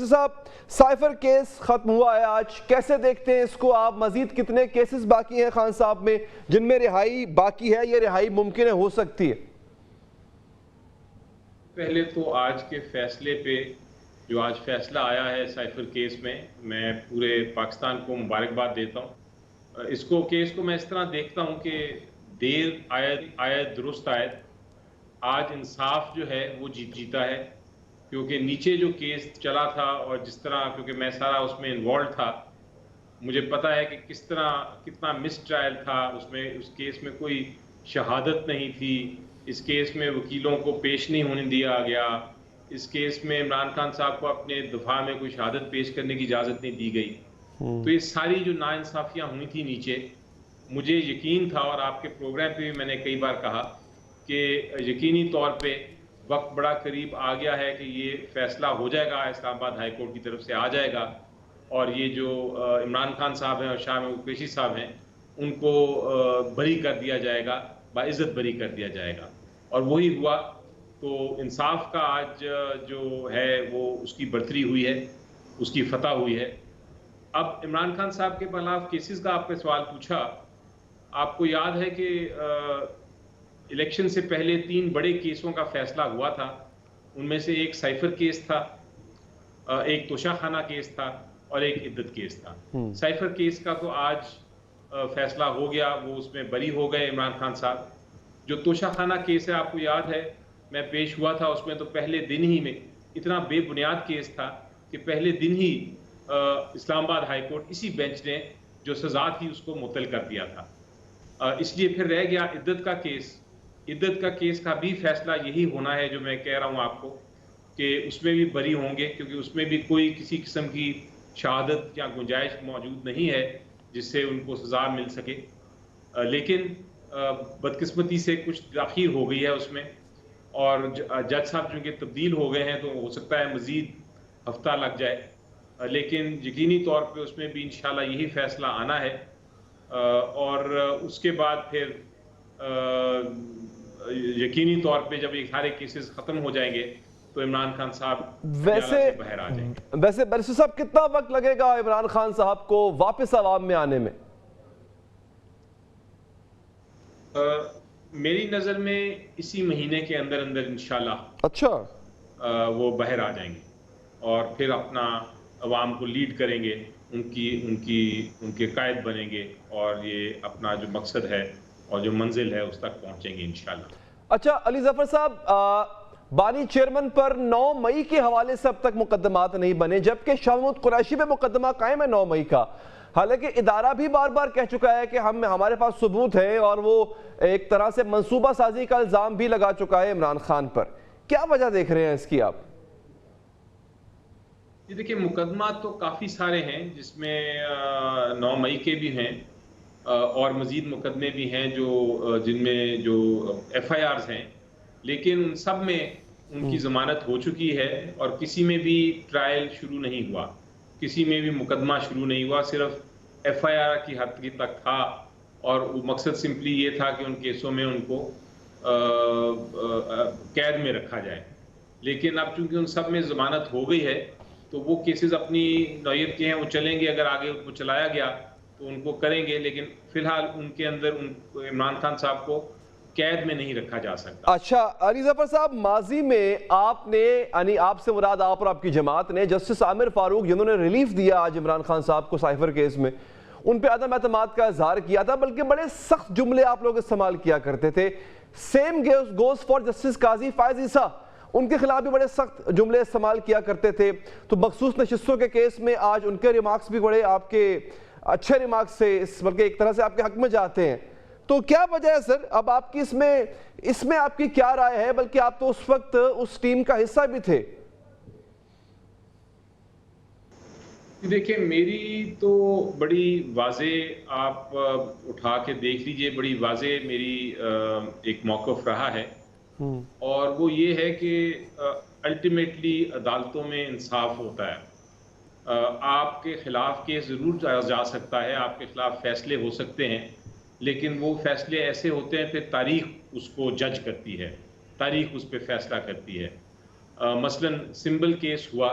برسر صاحب، cipher case ختم ہوا ہے آج، کیسے دیکھتے ہیں اس کو آپ؟ مزید کتنے کیسز باقی ہیں خان صاحب میں جن میں رہائی باقی ہے یا رہائی ممکن ہو سکتی ہے؟ پہلے تو آج کے فیصلے پہ جو آج فیصلہ آیا ہے سائفر کیس میں پورے پاکستان کو مبارکباد دیتا ہوں۔ اس کیس کو میں اس طرح دیکھتا ہوں کہ دیر آیت درست آیت، آج انصاف جو ہے وہ جیتا ہے، کیونکہ نیچے جو کیس چلا تھا اور جس طرح، کیونکہ میں سارا اس میں انوالوڈ تھا، مجھے پتا ہے کہ کس طرح کتنا مس ٹرائل تھا اس کیس میں کوئی شہادت نہیں تھی، اس کیس میں وکیلوں کو پیش نہیں ہونے دیا گیا، اس کیس میں عمران خان صاحب کو اپنے دفاع میں کوئی شہادت پیش کرنے کی اجازت نہیں دی گئی۔ تو یہ ساری جو ناانصافیاں ہوئی تھی نیچے، مجھے یقین تھا، اور آپ کے پروگرام پہ بھی میں نے کئی بار کہا کہ یقینی طور پہ وقت بڑا قریب آ گیا ہے کہ یہ فیصلہ ہو جائے گا، اسلام آباد ہائی کورٹ کی طرف سے آ جائے گا، اور یہ جو عمران خان صاحب ہیں اور شاہ محمود قریشی صاحب ہیں ان کو بری کر دیا جائے گا، باعزت بری کر دیا جائے گا، اور وہی ہوا۔ تو انصاف کا آج جو ہے وہ اس کی برتری ہوئی ہے، اس کی فتح ہوئی ہے۔ اب عمران خان صاحب کے خلاف کیسز کا آپ نے سوال پوچھا، آپ کو یاد ہے کہ الیکشن سے پہلے 3 بڑے کیسوں کا فیصلہ ہوا تھا، ان میں سے ایک سائفر کیس تھا، ایک توشہ خانہ کیس تھا، اور ایک عدت کیس تھا۔ سائفر کیس کا تو آج فیصلہ ہو گیا، وہ اس میں بری ہو گئے عمران خان صاحب۔ جو توشہ خانہ کیس ہے، آپ کو یاد ہے میں پیش ہوا تھا اس میں، تو پہلے دن ہی میں اتنا بے بنیاد کیس تھا کہ پہلے دن ہی اسلام آباد ہائی کورٹ اسی بینچ نے جو سزا تھی اس کو معطل کر دیا تھا۔ اس لیے پھر رہ گیا عدت کا کیس۔ عدت کا کیس کا بھی فیصلہ یہی ہونا ہے جو میں کہہ رہا ہوں آپ کو، کہ اس میں بھی بری ہوں گے، کیونکہ اس میں بھی کوئی کسی قسم کی شہادت یا گنجائش موجود نہیں ہے جس سے ان کو سزا مل سکے۔ لیکن بدقسمتی سے کچھ تاخیر ہو گئی ہے اس میں، اور جج صاحب چونکہ تبدیل ہو گئے ہیں تو ہو سکتا ہے مزید ہفتہ لگ جائے، لیکن یقینی طور پہ اس میں بھی انشاءاللہ یہی فیصلہ آنا ہے۔ اور اس کے بعد پھر یقینی طور پہ جب یہ سارے کیسز ختم ہو جائیں گے تو عمران خان صاحب سے باہر آ جائیں گے۔ ویسے برسر صاحب کتنا وقت لگے گا عمران خان صاحب کو واپس عوام میں آنے میں؟ میری نظر میں اسی مہینے کے اندر انشاءاللہ اچھا وہ باہر آ جائیں گے، اور پھر اپنا عوام کو لیڈ کریں گے، ان کے قائد بنیں گے، اور یہ اپنا جو مقصد ہے اور جو منزل ہے اس تک پہنچیں گے انشاءاللہ۔ اچھا علی ظفر صاحب، بانی چیئرمین پر 9 مئی کے حوالے سے اب تک مقدمات نہیں بنے، جبکہ شاہ محمود قریشی پہ مقدمہ قائم ہے 9 مئی کا، حالانکہ ادارہ بھی بار بار کہہ چکا ہے کہ ہمارے پاس ثبوت ہے، اور وہ ایک طرح سے منصوبہ سازی کا الزام بھی لگا چکا ہے عمران خان پر۔ کیا وجہ دیکھ رہے ہیں اس کی آپ؟ یہ دیکھیں، مقدمات تو کافی سارے ہیں، جس میں 9 مئی کے بھی ہیں، اور مزید مقدمے بھی ہیں جن میں جو ایف آئی آرز ہیں، لیکن ان سب میں ان کی ضمانت ہو چکی ہے، اور کسی میں بھی ٹرائل شروع نہیں ہوا، کسی میں بھی مقدمہ شروع نہیں ہوا، صرف ایف آئی آر کی حد تک تھا، اور وہ مقصد سمپلی یہ تھا کہ ان کیسوں میں ان کو قید میں رکھا جائے۔ لیکن اب چونکہ ان سب میں ضمانت ہو گئی ہے تو وہ کیسز اپنی نوعیت کے ہیں، وہ چلیں گے، اگر آگے ان کو چلایا گیا تو ان کو کریں گے، لیکن فی الحال ان کے اندر عمران خان صاحب کو قید میں نہیں رکھا جا سکتا۔ اچھا علی ظفر صاحب، ماضی میں آپ نے، یعنی آپ سے مراد آپ اور آپ کی جماعت نے، جسٹس عامر فاروق جنہوں نے ریلیف دیا آج عمران خان صاحب کو سائفر کیس میں، ان پہ عدم اعتماد کا اظہار کیا تھا، بلکہ بڑے سخت جملے آپ لوگ استعمال کیا کرتے تھے۔ سیم گوز فار جسٹس قاضی فائز عیسیٰ، ان کے خلاف بھی بڑے سخت جملے استعمال کیا کرتے تھے۔ تو مخصوص نشستوں کے کیس میں آج ان کے ریمارکس بھی بڑے آپ کے اچھے ریمارکس سے، بلکہ ایک طرح سے آپ کے حق میں جاتے ہیں۔ تو کیا وجہ ہے سر، اب آپ کی اس میں آپ کی کیا رائے ہے؟ بلکہ آپ تو اس وقت اس ٹیم کا حصہ بھی تھے۔ دیکھیں، میری تو بڑی واضح، آپ اٹھا کے دیکھ لیجئے، بڑی واضح میری ایک موقف رہا ہے، اور وہ یہ ہے کہ الٹیمیٹلی عدالتوں میں انصاف ہوتا ہے۔ آپ کے خلاف کیس ضرور جا سکتا ہے، آپ کے خلاف فیصلے ہو سکتے ہیں، لیکن وہ فیصلے ایسے ہوتے ہیں پھر تاریخ اس کو جج کرتی ہے، تاریخ اس پہ فیصلہ کرتی ہے۔ مثلاً سمبل کیس ہوا،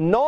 9